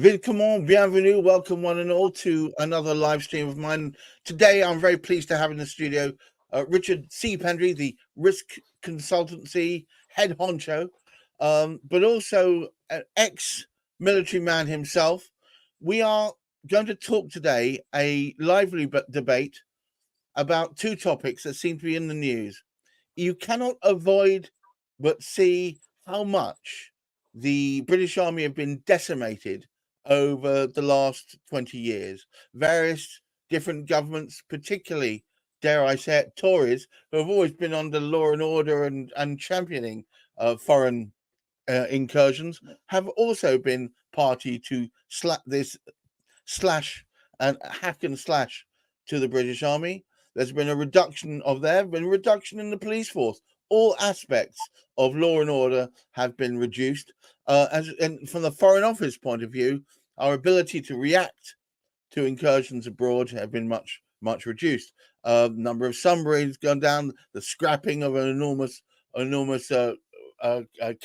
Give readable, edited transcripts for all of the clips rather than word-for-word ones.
Willkommen, bienvenue, welcome one and all to another live stream of mine. Today, I'm very pleased to have in the studio Richard C. Pendry, the risk consultancy head honcho, but also an ex-military man himself. We are going to talk today a lively debate about two topics that seem to be in the news. You cannot avoid but see how much the British Army have been decimated over the last 20 years. Various different governments, particularly, dare I say it, Tories, who have always been under law and order and championing foreign incursions, have also been party to slash and hack and slash to the British Army. There's been a reduction in the police force. All aspects of law and order have been reduced. And from the Foreign Office point of view, our ability to react to incursions abroad have been much reduced. Number of submarines gone down, the scrapping of an enormous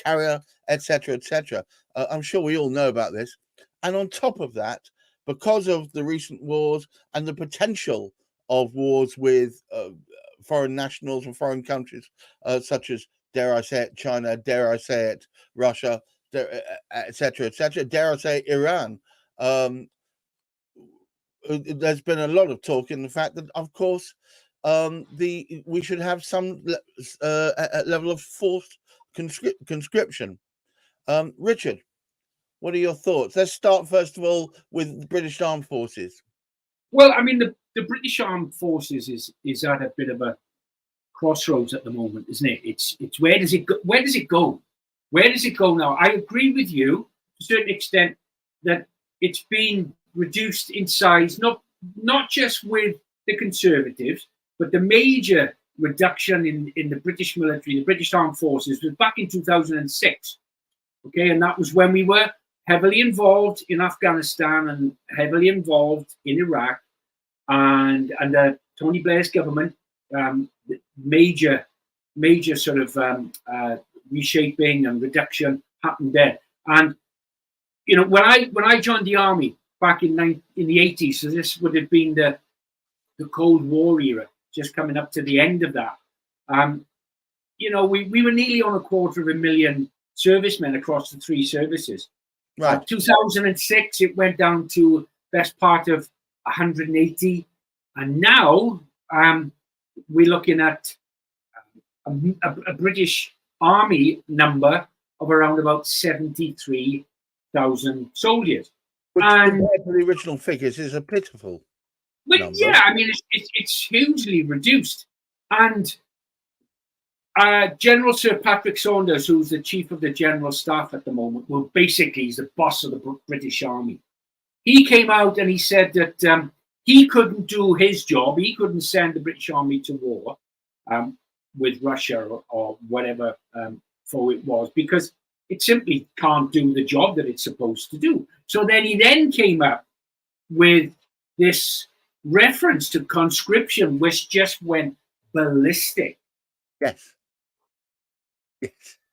carrier, etc. I'm sure we all know about this. And on top of that, because of the recent wars and the potential of wars with foreign nationals and foreign countries, such as, dare I say it, China, dare I say it, Russia, etc., dare I say Iran. There's been a lot of talk in the fact that, of course, we should have some level of forced conscription. Richard, what are your thoughts? Let's start first of all with the British Armed Forces. Well, I mean, the British Armed Forces is at a bit of a crossroads at the moment, isn't it? It's where does it go? Where does it go? Where does it go now? I agree with you to a certain extent that it's been reduced in size, not just with the Conservatives, but the major reduction in the British military, the British Armed Forces, was back in 2006. Okay, and that was when we were heavily involved in Afghanistan and heavily involved in Iraq, and under Tony Blair's government, major sort of reshaping and reduction happened there. And you know, when I joined the army back in the 80s, so this would have been the Cold War era, just coming up to the end of that. You know, we were nearly on 250,000 servicemen across the three services. Right. 2006, it went down to best part of 180, and now we're looking at a British Army number of around about 73,000 soldiers. Which, compared to the original figures, is a pitiful number. Yeah, I mean, it's hugely reduced. And General Sir Patrick Saunders, who's the chief of the General Staff at the moment, well, basically he's the boss of the British Army. He came out and he said that he couldn't do his job. He couldn't send the British Army to war with Russia or whatever foe it was, because it simply can't do the job that it's supposed to do. So then he came up with this reference to conscription, which just went ballistic. Yes.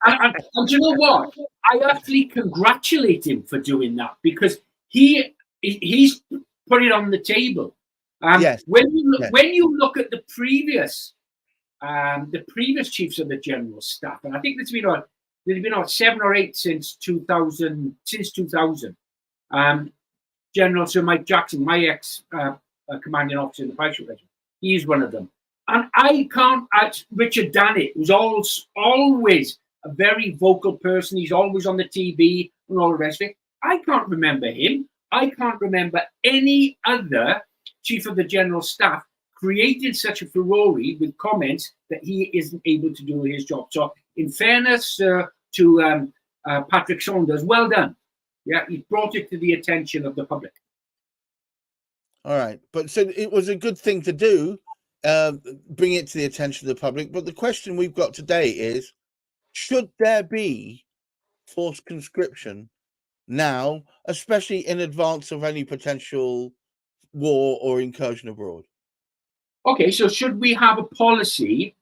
And you know what? I actually congratulate him for doing that, because he's put it on the table. Yes. When you look at the previous chiefs of the General Staff, and I think there's been 7 or 8 since 2000. General Sir Mike Jackson, my ex commanding officer in the Parachute Regiment, he's one of them. And I can't, Richard Dannett, who's always a very vocal person, he's always on the TV and all the rest of it. I can't remember him. I can't remember any other chief of the General Staff created such a furore with comments that he isn't able to do his job. So, in fairness to Patrick Saunders, well done. Yeah, he brought it to the attention of the public. All right, but so it was a good thing to do, bring it to the attention of the public. But the question we've got today is, should there be forced conscription now, especially in advance of any potential war or incursion abroad? Okay, so should we have a policy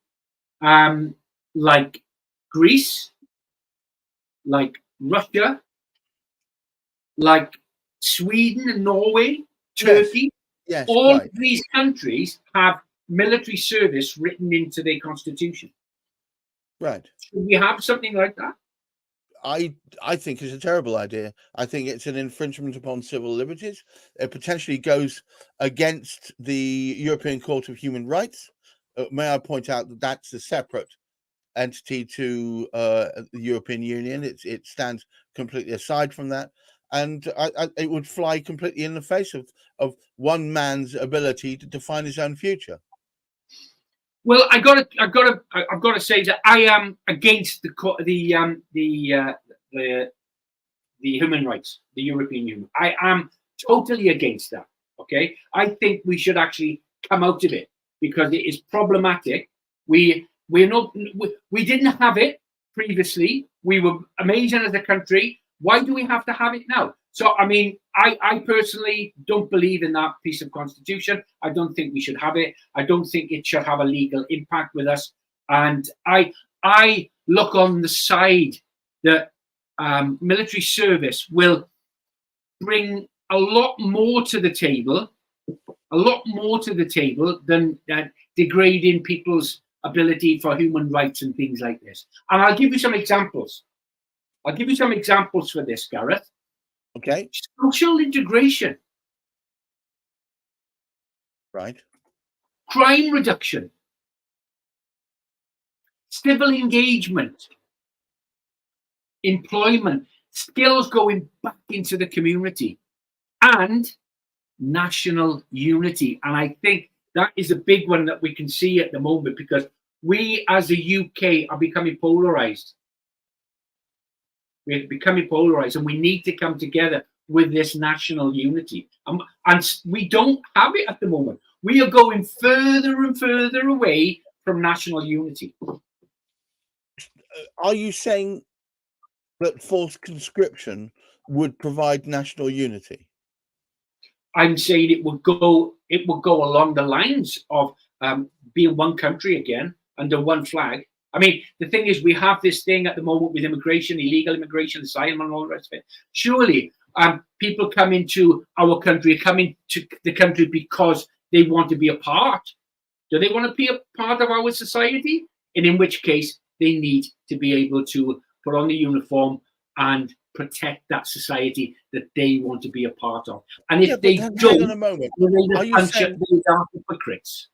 like Greece, like Russia, like Sweden and Norway, Turkey, Yes, all right. of these countries have military service written into their constitution. Right. Should we have something like that? I think it's a terrible idea. I think it's an infringement upon civil liberties. It potentially goes against the European Court of Human Rights. May I point out that that's a separate entity to the European Union. It stands completely aside from that, and it would fly completely in the face of one man's ability to define his own future. Well, I've got to say that I am against the human rights, the European Union. I am totally against that. Okay, I think we should actually come out of it because it is problematic. We didn't have it previously. We were amazing as a country. Why do we have to have it now? So, I mean, I personally don't believe in that piece of constitution. I don't think we should have it. I don't think it should have a legal impact with us. And I look on the side that military service will bring a lot more to the table, than degrading people's ability for human rights and things like this. And I'll give you some examples. For this, Gareth. Okay. Social integration. Right. Crime reduction. Civil engagement. Employment. Skills going back into the community. And national unity. And I think that is a big one that we can see at the moment because we as a UK are becoming polarized. We're becoming polarized and we need to come together with this national unity. And we don't have it at the moment. We are going further and further away from national unity. Are you saying that forced conscription would provide national unity? I'm saying it would go along the lines of being one country again under one flag. I mean, the thing is, we have this thing at the moment with immigration, illegal immigration, asylum, and all the rest of it. Surely, people come into our country, come into the country because they want to be a part. Do they want to be a part of our society? And in which case, they need to be able to put on the uniform and protect that society that they want to be a part of. And if they don't, hang on a moment. Are you saying they are hypocrites?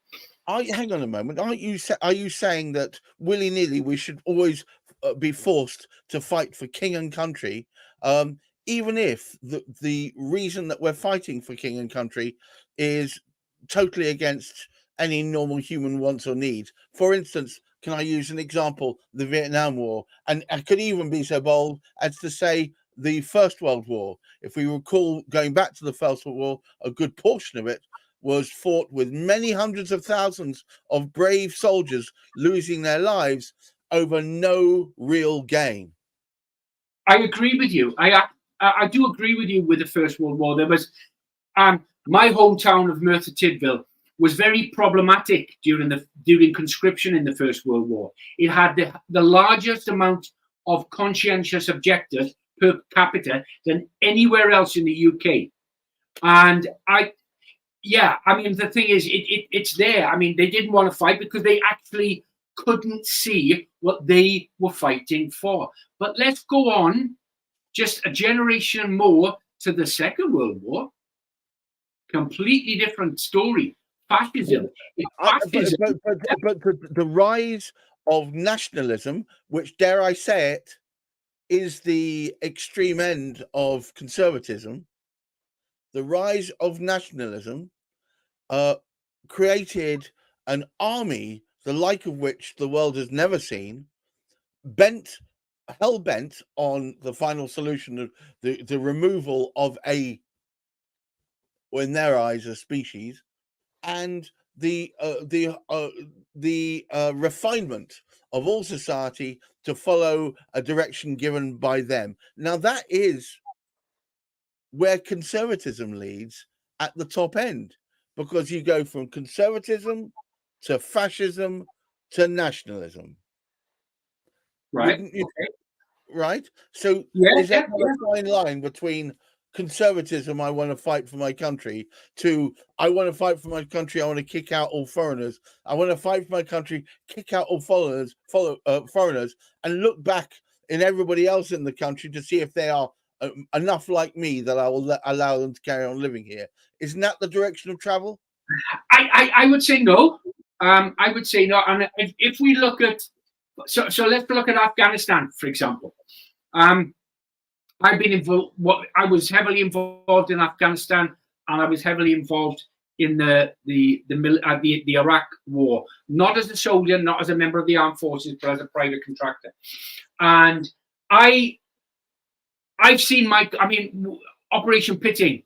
Hang on a moment. Are you saying that willy-nilly we should always be forced to fight for king and country, even if the reason that we're fighting for king and country is totally against any normal human wants or needs? For instance, can I use an example? The Vietnam War, and I could even be so bold as to say the First World War. If we recall, going back to the First World War, a good portion of it was fought with many hundreds of thousands of brave soldiers losing their lives over no real gain. I agree with you. I do agree with you with the First World War. There was my hometown of Merthyr Tydfil was very problematic during conscription in the First World War. It had the largest amount of conscientious objectors per capita than anywhere else in the UK. And the thing is, it's there. I mean, they didn't want to fight because they actually couldn't see what they were fighting for. But let's go on just a generation more to the Second World War. Completely different story. Fascism. But the rise of nationalism, which, dare I say it, is the extreme end of conservatism. The rise of nationalism created an army, the like of which the world has never seen, hell-bent on the final solution of the removal of in their eyes, a species, and the refinement of all society to follow a direction given by them. Now, that is where conservatism leads at the top end, because you go from conservatism to fascism to nationalism. Right. Right? So is there a fine line between conservatism, I want to fight for my country, to I want to fight for my country, I want to kick out all foreigners, I want to fight for my country, kick out all foreigners, and look back in everybody else in the country to see if they are enough like me that I will allow them to carry on living here. Isn't that the direction of travel? I would say no. I would say no. And if we look at, so let's look at Afghanistan, for example. I've been involved. I was heavily involved in Afghanistan, and I was heavily involved in the Iraq War, not as a soldier, not as a member of the armed forces, but as a private contractor. And I've seen Operation Pitting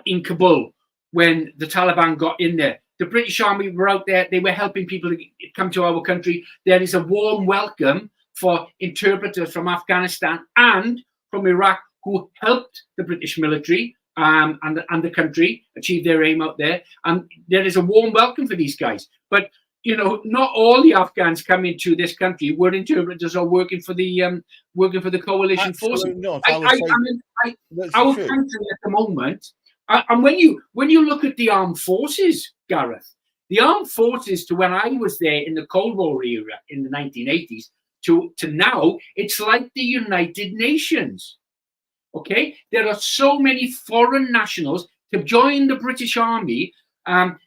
in Kabul, when the Taliban got in there. The British Army were out there. They were helping people to come to our country. There is a warm welcome for interpreters from Afghanistan and from Iraq who helped the British military and the country achieve their aim out there. And there is a warm welcome for these guys. But, you know, not all the Afghans coming to this country were interpreters or working for the coalition forces. Not. Our country at the moment, and when you look at the armed forces, Gareth, the armed forces to when I was there in the Cold War era in the 1980s to now, it's like the United Nations. Okay, there are so many foreign nationals. To join the British Army,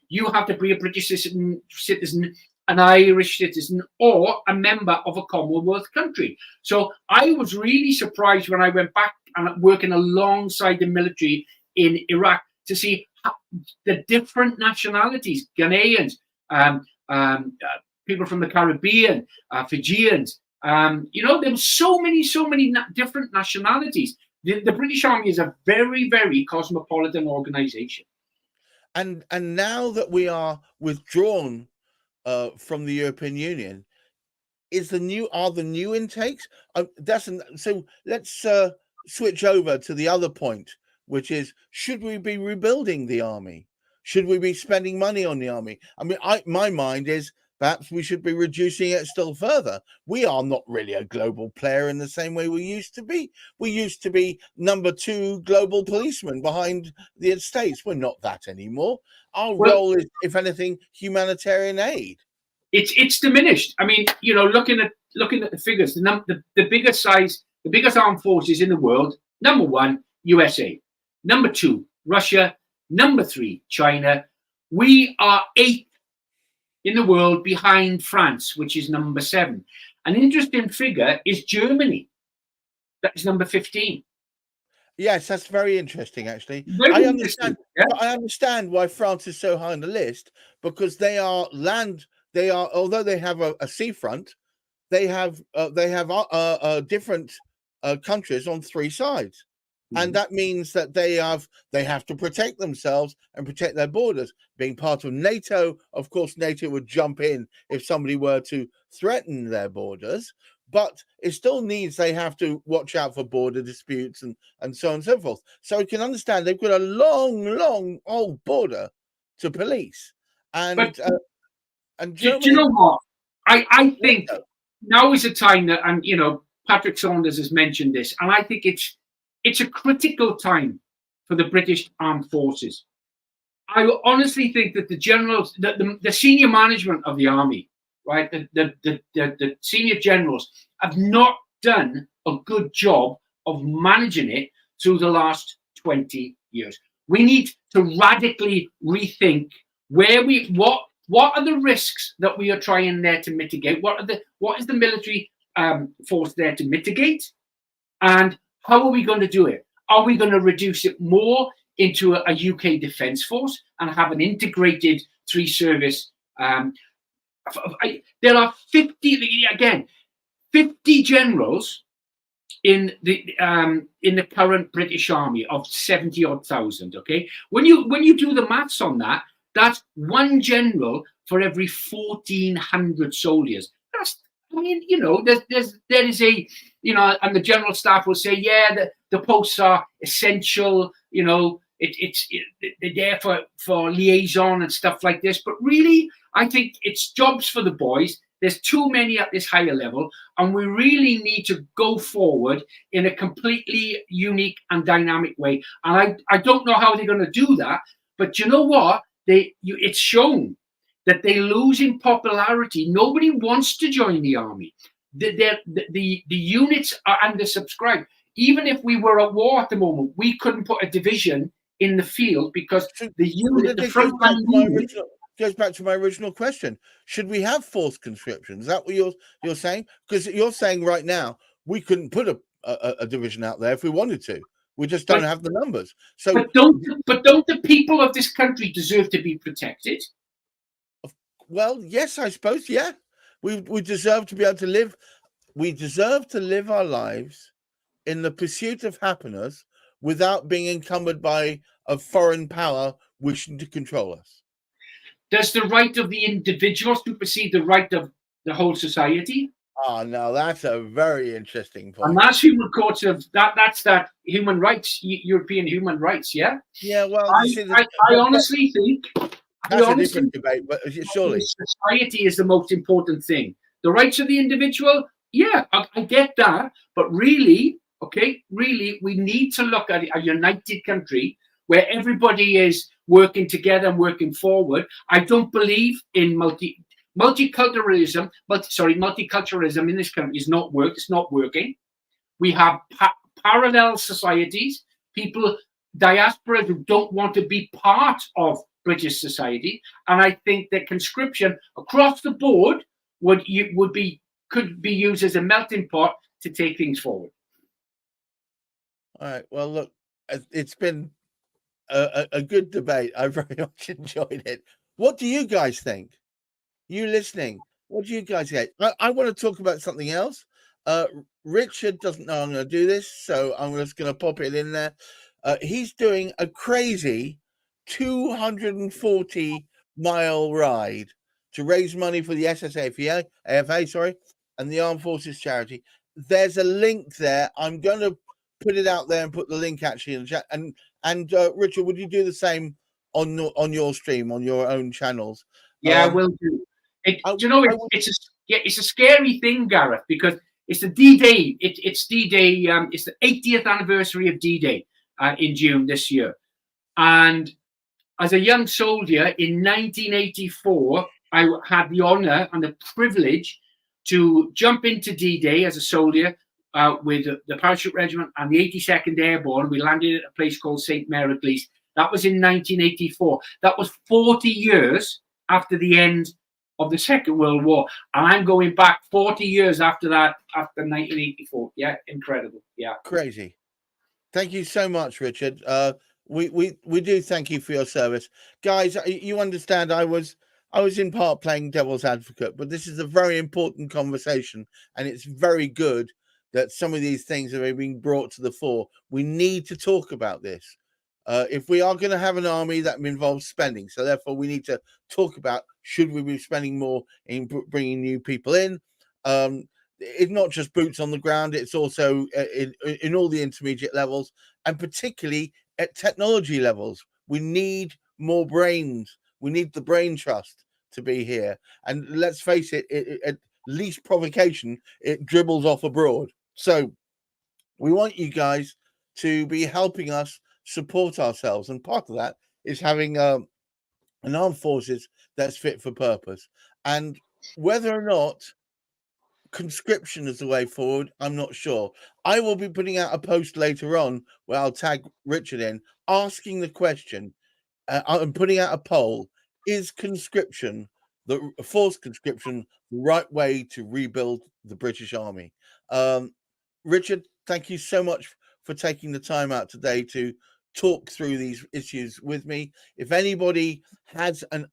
you have to be a British citizen, an Irish citizen, or a member of a Commonwealth country. So I was really surprised when I went back and working alongside the military in Iraq to see the different nationalities, Ghanaians, people from the Caribbean, Fijians. You know, there were so many different nationalities. The British Army is a very, very cosmopolitan organization. And now that we are withdrawn from the European Union, are the new intakes? So let's switch over to the other point, which is, should we be rebuilding the army? Should we be spending money on the army? I mean, my mind is perhaps we should be reducing it still further. We are not really a global player in the same way we used to be. We used to be number 2 global policeman behind the States. We're not that anymore. Our role is, if anything, humanitarian aid. It's diminished. I mean, you know, looking at the figures, the biggest armed forces in the world, number 1, USA, number 2, Russia, number 3, China. We are 8th in the world behind France, which is number 7. An interesting figure is Germany. That's number 15. Yes, that's very interesting, actually. I understand why France is so high on the list, because they are although they have a seafront, they have different countries on 3 sides. And that means that they have to protect themselves and protect their borders. Being part of NATO, of course, NATO would jump in if somebody were to threaten their borders. But it still needs, they have to watch out for border disputes and so on and so forth. So you can understand they've got a long old border to police. And Germany, do you know what? I think now is a time that, and you know, Patrick Saunders has mentioned this, and I think it's a critical time for the British Armed Forces. I honestly think that the generals, the senior management of the army, right, the senior generals have not done a good job of managing it through the last 20 years. We need to radically rethink what are the risks that we are trying there to mitigate? What is the military force there to mitigate? And how are we going to do it? Are we going to reduce it more into a UK defence force and have an integrated 3-service? There are 50 generals in the current British Army of 70,000. Okay, when you do the maths on that, that's 1 general for every 1,400 soldiers. I mean, you know, there is a, you know, and the general staff will say, yeah, the posts are essential, you know, they're there for liaison and stuff like this. But really, I think it's jobs for the boys. There's too many at this higher level, and we really need to go forward in a completely unique and dynamic way. And I don't know how they're going to do that, but you know what? It's shown that they lose in popularity. Nobody wants to join the army. The units are undersubscribed. Even if we were at war at the moment, we couldn't put a division in the field because the unit, the front line unit, goes back to my original question. Should we have forced conscription? Is that what you're saying? Because you're saying right now we couldn't put a division out there if we wanted to. We just don't have the numbers. So, but don't the people of this country deserve to be protected? Well, yes, I suppose. Yeah, we deserve to be able to live. We deserve to live our lives in the pursuit of happiness without being encumbered by a foreign power wishing to control us. Does the right of the individual supersede the right of the whole society? Oh, no, that's a very interesting point. And that's human courts of that's that human rights, European human rights, yeah? Yeah, well, I honestly think that's a different debate, but surely society is the most important thing. The rights of the individual, yeah, I get that, but really, we need to look at a united country where everybody is working together and working forward. I don't believe in multiculturalism in this country is not work. It's not working. We have parallel societies, diaspora who don't want to be part of British society, and I think that conscription across the board could be used as a melting pot to take things forward. All right. Well, look, it's been a good debate. I very much enjoyed it. What do you guys think? You listening? What do you guys think? I want to talk about something else. Richard doesn't know I'm going to do this, so I'm just going to pop it in there. He's doing a crazy 240-mile ride to raise money for the SSAFA, and the Armed Forces Charity. There's a link there. I'm going to put it out there and put the link actually in the chat. And Richard, would you do the same on your stream, on your own channels? Yeah, I will do. It's a scary thing, Gareth, because it's the D-Day. It's D-Day. It's the 80th anniversary of D-Day in June this year. And as a young soldier in 1984, I had the honor and the privilege to jump into D-Day as a soldier with the Parachute Regiment and the 82nd Airborne. We landed at a place called St. Mary-Glees. That was in 1984. That was 40 years after the end of the Second World War. And I'm going back 40 years after that, after 1984. Yeah, incredible. Yeah. Crazy. Thank you so much, Richard. We do thank you for your service. Guys, you understand I was in part playing devil's advocate, but this is a very important conversation, and it's very good that some of these things are being brought to the fore. We need to talk about this. If we are going to have an army, that involves spending. So therefore, we need to talk about, should we be spending more in bringing new people in? It's not just boots on the ground. It's also in all the intermediate levels, and particularly at technology levels. We need more brains. We need the brain trust to be here. And let's face it, at least provocation, it dribbles off abroad. So we want you guys to be helping us support ourselves, and part of that is having an armed forces that's fit for purpose. And whether or not conscription is the way forward, I'm not sure. I will be putting out a post later on where I'll tag Richard in, asking the question. I'm putting out a poll: is conscription, the forced conscription, the right way to rebuild the British Army? Richard, thank you so much for taking the time out today to talk through these issues with me. If anybody has an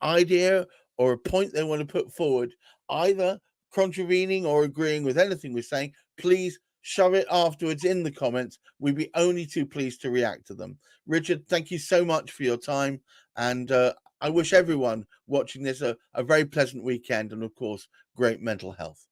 idea or a point they want to put forward, either contravening or agreeing with anything we're saying, please shove it afterwards in the comments. We'd be only too pleased to react to them. Richard, thank you so much for your time, and I wish everyone watching this a very pleasant weekend, and of course, great mental health.